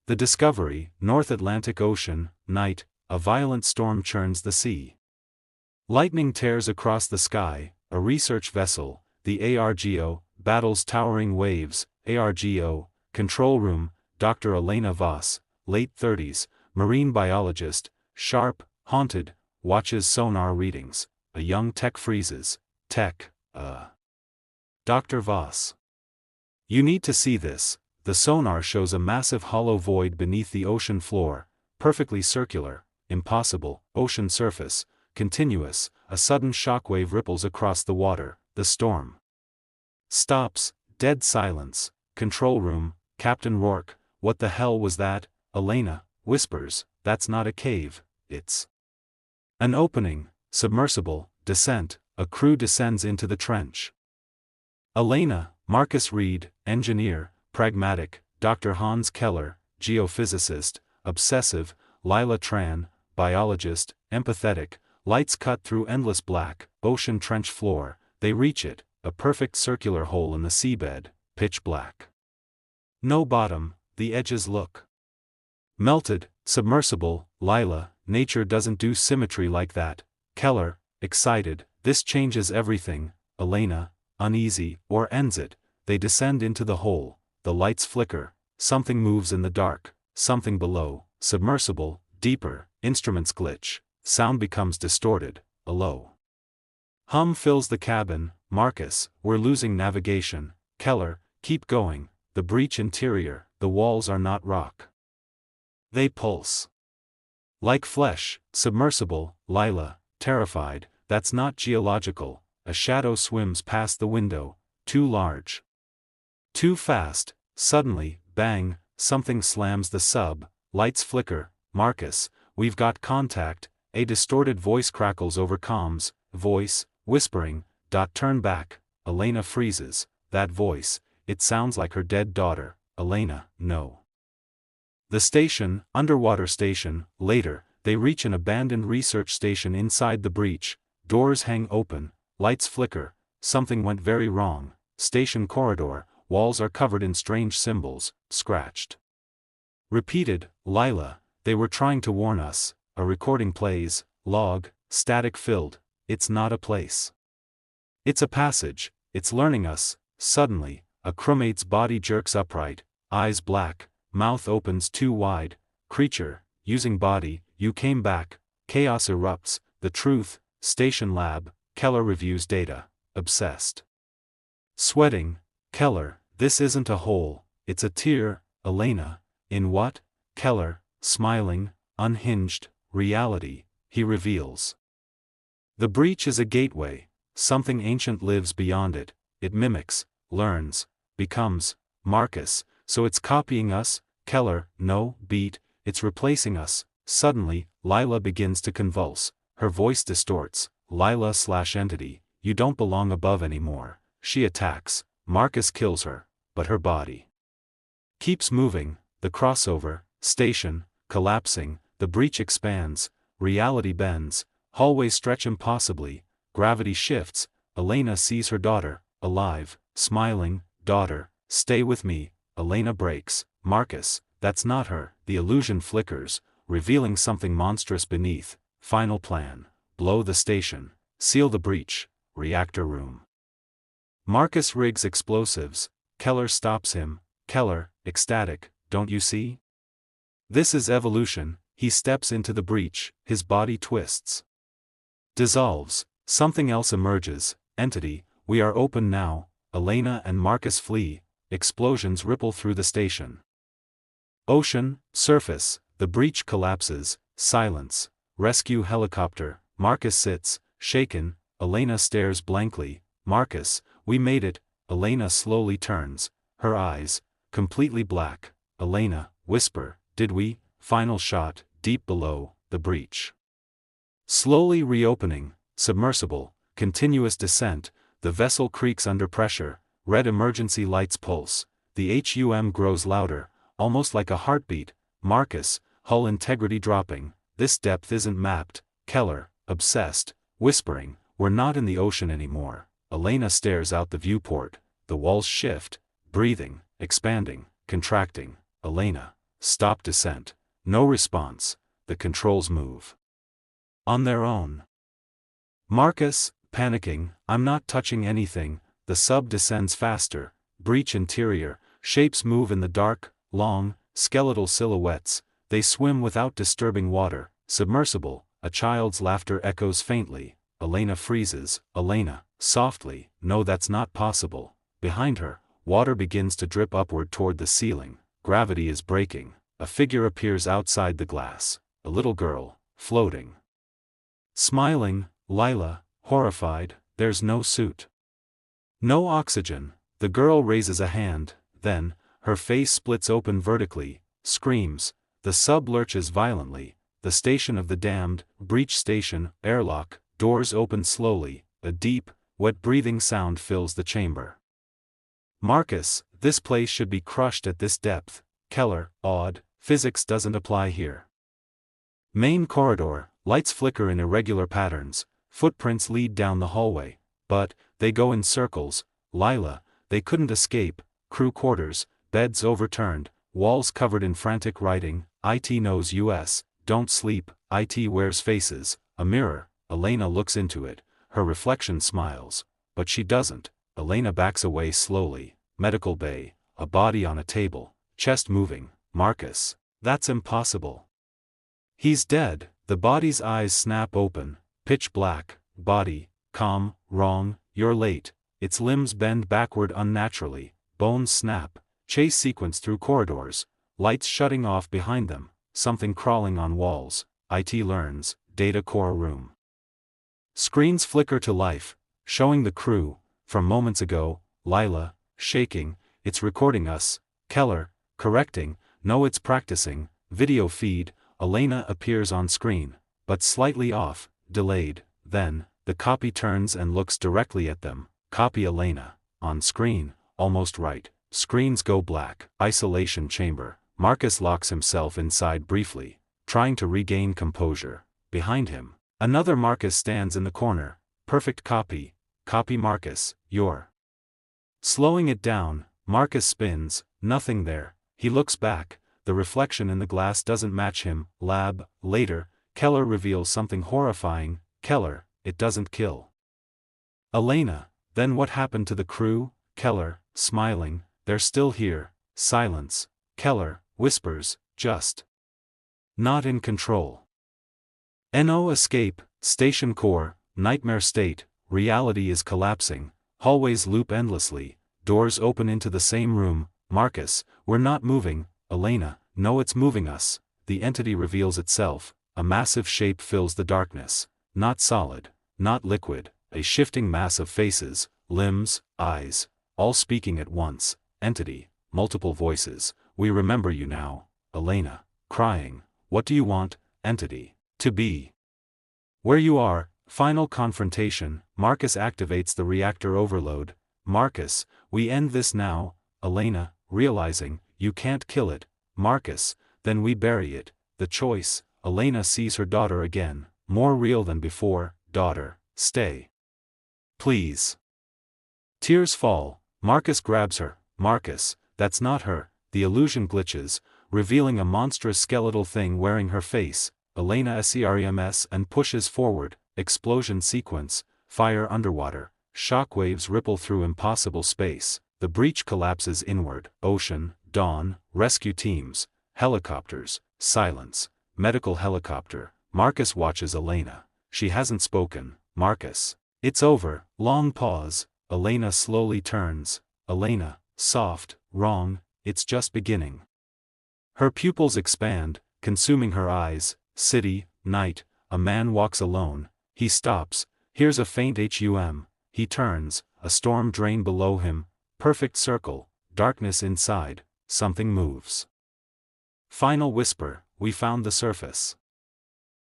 The Discovery, North Atlantic Ocean, night, a violent storm churns the sea. Lightning tears across the sky, a research vessel, the ARGO, battles towering waves, ARGO, control room, Dr. Elena Voss, late 30s, marine biologist, sharp, haunted, watches sonar readings, a young tech freezes, tech, Dr. Voss. You need to see this. The sonar shows a massive hollow void beneath the ocean floor, perfectly circular, impossible, ocean surface, continuous, a sudden shockwave ripples across the water, the storm stops, dead silence, control room, Captain Rourke, what the hell was that? Elena whispers, that's not a cave, it's an opening, submersible, descent, a crew descends into the trench. Elena, Marcus Reed, engineer, pragmatic, Dr. Hans Keller, geophysicist, obsessive, Lila Tran, biologist, empathetic, lights cut through endless black, ocean trench floor, they reach it, a perfect circular hole in the seabed, pitch black. No bottom, the edges look melted, submersible, Lila, nature doesn't do symmetry like that, Keller, excited, this changes everything, Elena, uneasy, or ends it, they descend into the hole. The lights flicker, something moves in the dark, something below, submersible, deeper, instruments glitch, sound becomes distorted, a low hum fills the cabin, Marcus, we're losing navigation, Keller, keep going, the breach interior, the walls are not rock. They pulse like flesh, submersible, Lila, terrified, that's not geological, a shadow swims past the window, too large. Too fast, suddenly, bang, something slams the sub, lights flicker, Marcus, we've got contact, a distorted voice crackles over comms, voice, whispering, turn back, Elena freezes, that voice, it sounds like her dead daughter, Elena, no. The station, underwater station, later, they reach an abandoned research station inside the breach, doors hang open, lights flicker, something went very wrong, station corridor, walls are covered in strange symbols, scratched. Repeated, Lila, they were trying to warn us, a recording plays, log, static filled, it's not a place. It's a passage, it's learning us, suddenly, a crewmate's body jerks upright, eyes black, mouth opens too wide, creature, using body, you came back, chaos erupts, the truth, station lab, Keller reviews data, obsessed. Sweating, Keller, this isn't a hole, it's a tear, Elena, in what? Keller, smiling, unhinged, reality, he reveals. The breach is a gateway, something ancient lives beyond it, it mimics, learns, becomes, Marcus, so it's copying us, Keller, no, beat, it's replacing us, suddenly, Lila begins to convulse, her voice distorts, Lila/entity, you don't belong above anymore, she attacks, Marcus kills her, but her body keeps moving, the crossover, station, collapsing, the breach expands, reality bends, hallways stretch impossibly, gravity shifts, Elena sees her daughter, alive, smiling, daughter, stay with me, Elena breaks, Marcus, that's not her, the illusion flickers, revealing something monstrous beneath, final plan, blow the station, seal the breach, reactor room. Marcus rigs explosives, Keller stops him, Keller, ecstatic, don't you see? This is evolution, he steps into the breach, his body twists. Dissolves, something else emerges, entity, we are open now, Elena and Marcus flee, explosions ripple through the station. Ocean, surface, the breach collapses, silence, rescue helicopter, Marcus sits, shaken, Elena stares blankly, Marcus, we made it, Elena slowly turns, her eyes, completely black, Elena, whisper, did we, final shot, deep below, the breach. Slowly reopening, submersible, continuous descent, the vessel creaks under pressure, red emergency lights pulse, the HUM grows louder, almost like a heartbeat, Marcus, hull integrity dropping, this depth isn't mapped, Keller, obsessed, whispering, we're not in the ocean anymore, Elena stares out the viewport, the walls shift, breathing, expanding, contracting, Elena, stop descent. No response, the controls move on their own. Marcus, panicking, I'm not touching anything. The sub descends faster, breach interior, shapes move in the dark, long, skeletal silhouettes, they swim without disturbing water, submersible, a child's laughter echoes faintly, Elena freezes, Elena, softly, no that's not possible, behind her, water begins to drip upward toward the ceiling, gravity is breaking, a figure appears outside the glass, a little girl, floating. Smiling, Lila, horrified, there's no suit. No oxygen, the girl raises a hand, then, her face splits open vertically, screams, the sub lurches violently, the station of the damned, breach station, airlock, doors open slowly, a deep, wet breathing sound fills the chamber. Marcus, this place should be crushed at this depth, Keller, awed, physics doesn't apply here. Main corridor, lights flicker in irregular patterns, footprints lead down the hallway, but, they go in circles, Lila, they couldn't escape, crew quarters, beds overturned, walls covered in frantic writing, IT knows US, don't sleep, IT wears faces, a mirror, Elena looks into it, her reflection smiles, but she doesn't, Elena backs away slowly, medical bay, a body on a table, chest moving, Marcus, that's impossible. He's dead, the body's eyes snap open, pitch black, body, calm, wrong, you're late, its limbs bend backward unnaturally, bones snap, chase sequence through corridors, lights shutting off behind them, something crawling on walls, IT learns, data core room. Screens flicker to life, showing the crew, from moments ago, Lila, shaking, it's recording us, Keller, correcting, no it's practicing, video feed, Elena appears on screen, but slightly off, delayed, then, the copy turns and looks directly at them, copy Elena, on screen, almost right, screens go black, isolation chamber, Marcus locks himself inside briefly, trying to regain composure, behind him, another Marcus stands in the corner, perfect copy, copy Marcus, you're. Slowing it down, Marcus spins, nothing there, he looks back, the reflection in the glass doesn't match him, lab, later, Keller reveals something horrifying, Keller, it doesn't kill. Elena, then what happened to the crew? Keller, smiling, they're still here, silence, Keller, whispers, just. Not in control. No escape, station core, nightmare state, reality is collapsing, hallways loop endlessly, doors open into the same room, Marcus, we're not moving, Elena, no it's moving us, the entity reveals itself, a massive shape fills the darkness, not solid, not liquid, a shifting mass of faces, limbs, eyes, all speaking at once, entity, multiple voices, we remember you now, Elena, crying, what do you want, entity, to be? Where you are, final confrontation, Marcus activates the reactor overload, Marcus, we end this now, Elena, realizing, you can't kill it, Marcus, then we bury it, the choice, Elena sees her daughter again, more real than before, daughter, stay. Please. Tears fall, Marcus grabs her, Marcus, that's not her, the illusion glitches, revealing a monstrous skeletal thing wearing her face, Elena SEREMS and pushes forward, explosion sequence, fire underwater, shockwaves ripple through impossible space, the breach collapses inward, ocean, dawn, rescue teams, helicopters, silence, medical helicopter, Marcus watches Elena, she hasn't spoken, Marcus, it's over, long pause, Elena slowly turns, Elena, soft, wrong, it's just beginning. Her pupils expand, consuming her eyes, city, night, a man walks alone, he stops, hears a faint hum, he turns, a storm drain below him, perfect circle, darkness inside, something moves. Final whisper, we found the surface.